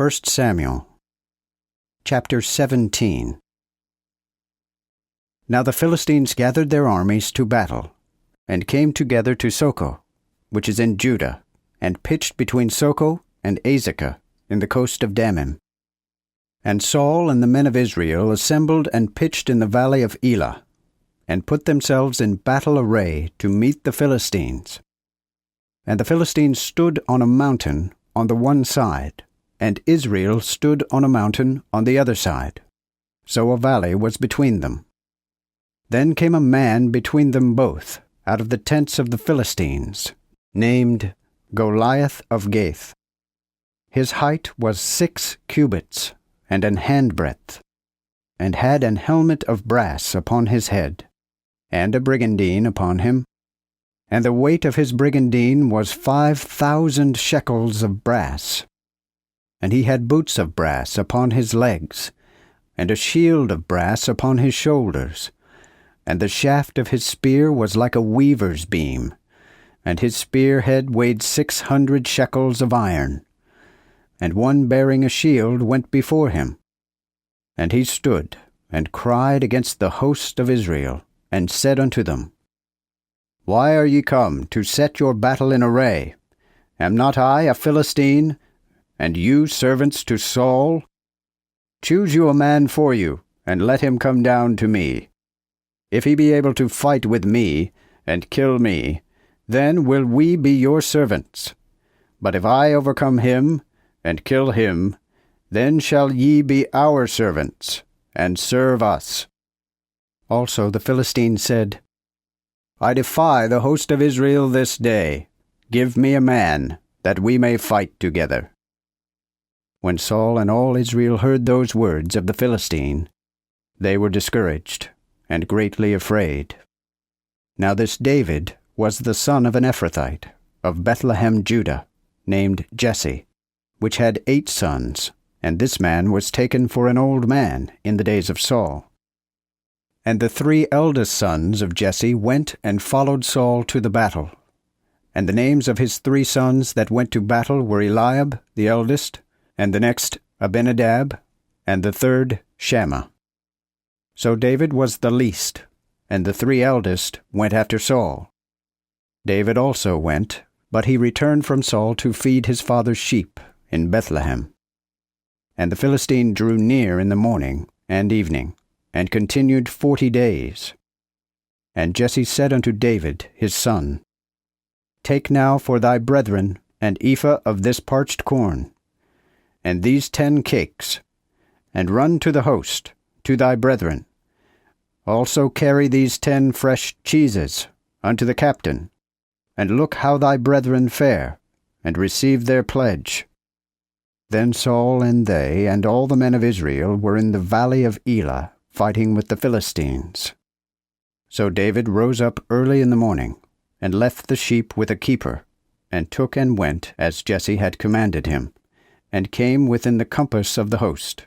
1 Samuel, chapter 17. Now the Philistines gathered their armies to battle, and came together to Socoh, which is in Judah, and pitched between Socoh and Azekah in the coast of Damim. And Saul and the men of Israel assembled and pitched in the valley of Elah, and put themselves in battle array to meet the Philistines. And the Philistines stood on a mountain on the one side, and Israel stood on a mountain on the other side. So a valley was between them. Then came a man between them both, out of the tents of the Philistines, named Goliath of Gath. His height was 6 cubits, and an handbreadth, and had an helmet of brass upon his head, and a brigandine upon him. And the weight of his brigandine was 5,000 shekels of brass. And he had boots of brass upon his legs, and a shield of brass upon his shoulders. And the shaft of his spear was like a weaver's beam, and his spearhead weighed 600 shekels of iron. And one bearing a shield went before him. And he stood, and cried against the host of Israel, and said unto them, Why are ye come to set your battle in array? Am not I a Philistine, and you servants to Saul? Choose you a man for you, and let him come down to me. If he be able to fight with me, and kill me, then will we be your servants. But if I overcome him, and kill him, then shall ye be our servants, and serve us. Also the Philistines said, I defy the host of Israel this day. Give me a man, that we may fight together. When Saul and all Israel heard those words of the Philistine, they were discouraged, and greatly afraid. Now this David was the son of an Ephrathite, of Bethlehem, Judah, named Jesse, which had 8 sons, and this man was taken for an old man in the days of Saul. And the 3 eldest sons of Jesse went and followed Saul to the battle. And the names of his 3 sons that went to battle were Eliab, the eldest, and the next Abinadab, and the third Shammah. So David was the least, and the 3 eldest went after Saul. David also went, but he returned from Saul to feed his father's sheep in Bethlehem. And the Philistine drew near in the morning and evening, and continued 40 days. And Jesse said unto David his son, Take now for thy brethren an ephah of this parched corn, and these 10 cakes, and run to the host, to thy brethren. Also carry these 10 fresh cheeses unto the captain, and look how thy brethren fare, and receive their pledge. Then Saul and they and all the men of Israel were in the valley of Elah, fighting with the Philistines. So David rose up early in the morning, and left the sheep with a keeper, and took and went as Jesse had commanded him, and came within the compass of the host.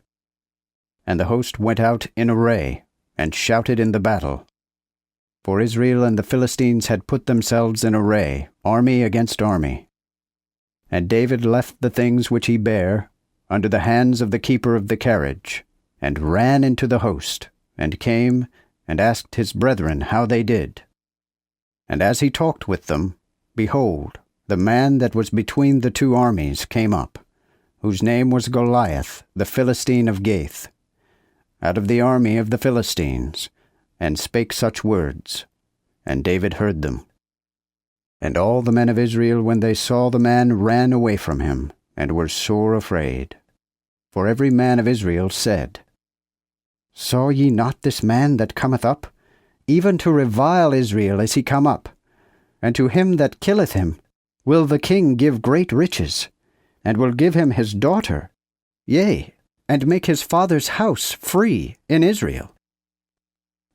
And the host went out in array, and shouted in the battle. For Israel and the Philistines had put themselves in array, army against army. And David left the things which he bare under the hands of the keeper of the carriage, and ran into the host, and came, and asked his brethren how they did. And as he talked with them, behold, the man that was between the 2 armies came up, whose name was Goliath, the Philistine of Gath, out of the army of the Philistines, and spake such words. And David heard them. And all the men of Israel, when they saw the man, ran away from him, and were sore afraid. For every man of Israel said, Saw ye not this man that cometh up? Even to revile Israel is he come up. And to him that killeth him will the king give great riches, and will give him his daughter, yea, and make his father's house free in Israel.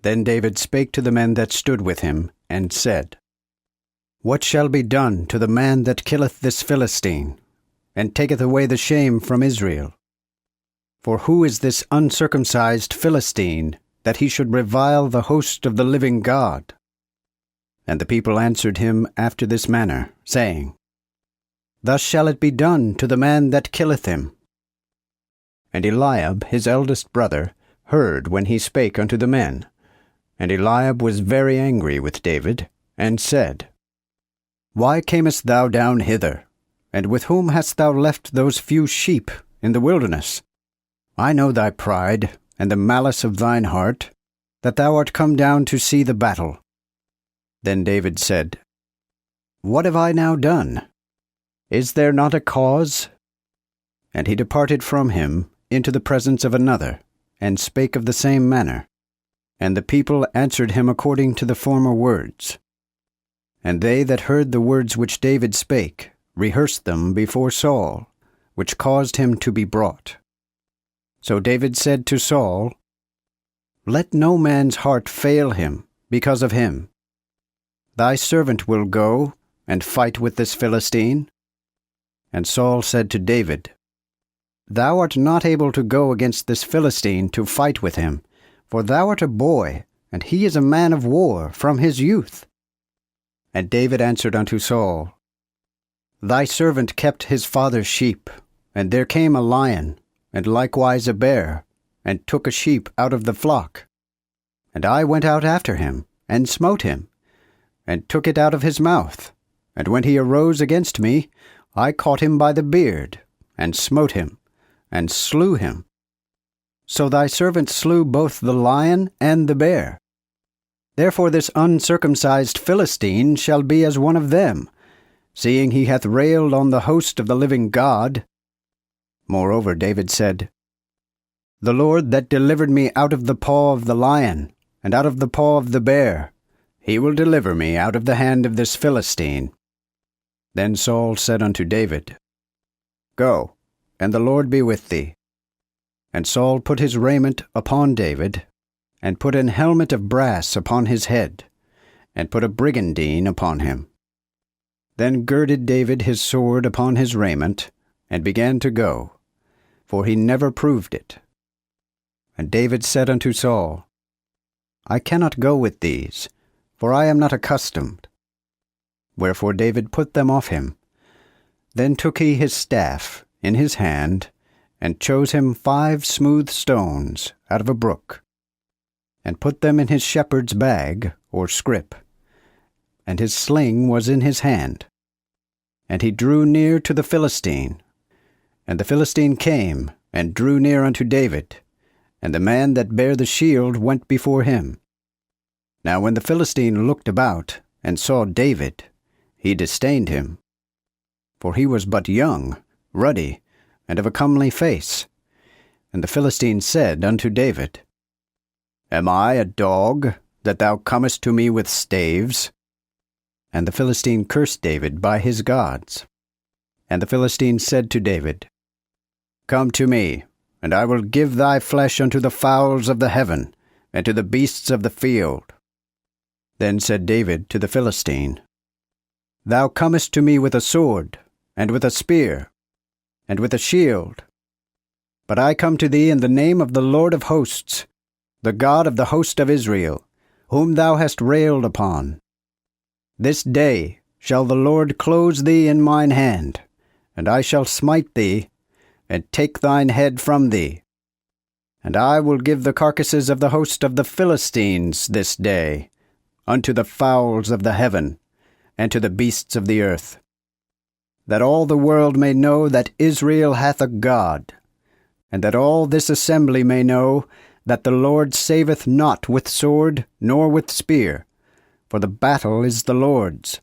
Then David spake to the men that stood with him, and said, What shall be done to the man that killeth this Philistine, and taketh away the shame from Israel? For who is this uncircumcised Philistine, that he should revile the host of the living God? And the people answered him after this manner, saying, Thus shall it be done to the man that killeth him. And Eliab his eldest brother heard when he spake unto the men. And Eliab was very angry with David, and said, Why camest thou down hither? And with whom hast thou left those few sheep in the wilderness? I know thy pride, and the malice of thine heart, that thou art come down to see the battle. Then David said, What have I now done? Is there not a cause? And he departed from him into the presence of another, and spake of the same manner. And the people answered him according to the former words. And they that heard the words which David spake rehearsed them before Saul, which caused him to be brought. So David said to Saul, Let no man's heart fail him because of him. Thy servant will go and fight with this Philistine. And Saul said to David, Thou art not able to go against this Philistine to fight with him, for thou art a boy, and he is a man of war from his youth. And David answered unto Saul, Thy servant kept his father's sheep, and there came a lion, and likewise a bear, and took a sheep out of the flock. And I went out after him, and smote him, and took it out of his mouth. And when he arose against me, I caught him by the beard, and smote him, and slew him. So thy servant slew both the lion and the bear. Therefore this uncircumcised Philistine shall be as one of them, seeing he hath railed on the host of the living God. Moreover David said, The Lord that delivered me out of the paw of the lion, and out of the paw of the bear, he will deliver me out of the hand of this Philistine. Then Saul said unto David, Go, and the Lord be with thee. And Saul put his raiment upon David, and put an helmet of brass upon his head, and put a brigandine upon him. Then girded David his sword upon his raiment, and began to go, for he never proved it. And David said unto Saul, I cannot go with these, for I am not accustomed. Wherefore David put them off him. Then took he his staff in his hand, and chose him 5 smooth stones out of a brook, and put them in his shepherd's bag, or scrip, and his sling was in his hand. And he drew near to the Philistine. And the Philistine came, and drew near unto David, and the man that bare the shield went before him. Now when the Philistine looked about, and saw David, he disdained him. For he was but young, ruddy, and of a comely face. And the Philistine said unto David, Am I a dog, that thou comest to me with staves? And the Philistine cursed David by his gods. And the Philistine said to David, Come to me, and I will give thy flesh unto the fowls of the heaven, and to the beasts of the field. Then said David to the Philistine, Thou comest to me with a sword, and with a spear, and with a shield. But I come to thee in the name of the Lord of hosts, the God of the host of Israel, whom thou hast railed upon. This day shall the Lord close thee in mine hand, and I shall smite thee, and take thine head from thee. And I will give the carcasses of the host of the Philistines this day unto the fowls of the heaven, and to the beasts of the earth, that all the world may know that Israel hath a God, and that all this assembly may know that the Lord saveth not with sword nor with spear, for the battle is the Lord's,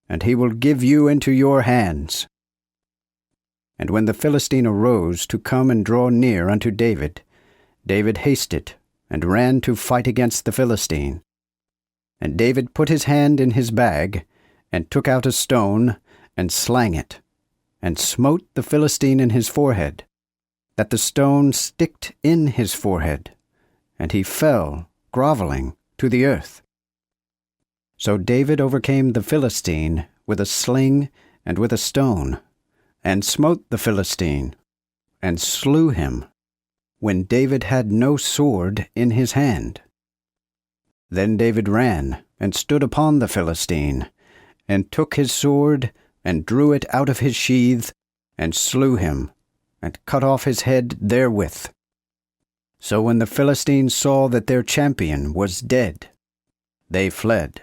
and he will give you into your hands. And when the Philistine arose to come and draw near unto David, David hasted, and ran to fight against the Philistine. And David put his hand in his bag, and took out a stone, and slang it, and smote the Philistine in his forehead, that the stone sticked in his forehead, and he fell, grovelling, to the earth. So David overcame the Philistine with a sling and with a stone, and smote the Philistine, and slew him, when David had no sword in his hand. Then David ran, and stood upon the Philistine, and took his sword, and drew it out of his sheath, and slew him, and cut off his head therewith. So when the Philistines saw that their champion was dead, they fled.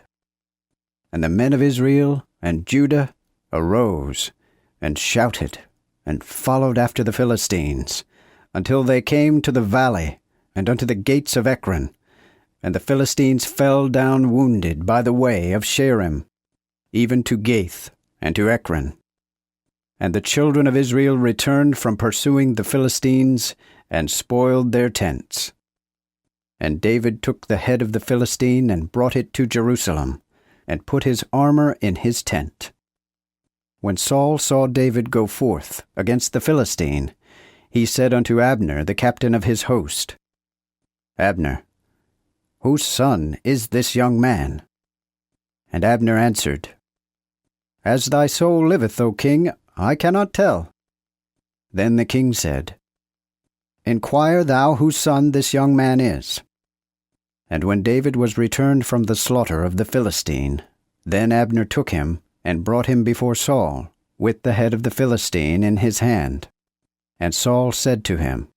And the men of Israel and Judah arose and shouted and followed after the Philistines, until they came to the valley and unto the gates of Ekron. And the Philistines fell down wounded by the way of Shaaraim, even to Gath and to Ekron. And the children of Israel returned from pursuing the Philistines, and spoiled their tents. And David took the head of the Philistine, and brought it to Jerusalem, and put his armor in his tent. When Saul saw David go forth against the Philistine, he said unto Abner, the captain of his host, Abner, whose son is this young man? And Abner answered, As thy soul liveth, O king, I cannot tell. Then the king said, Inquire thou whose son this young man is. And when David was returned from the slaughter of the Philistine, then Abner took him, and brought him before Saul, with the head of the Philistine in his hand. And Saul said to him,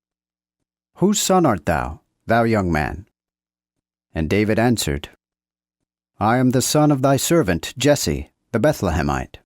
Whose son art thou, thou young man? And David answered, I am the son of thy servant Jesse, the Bethlehemite.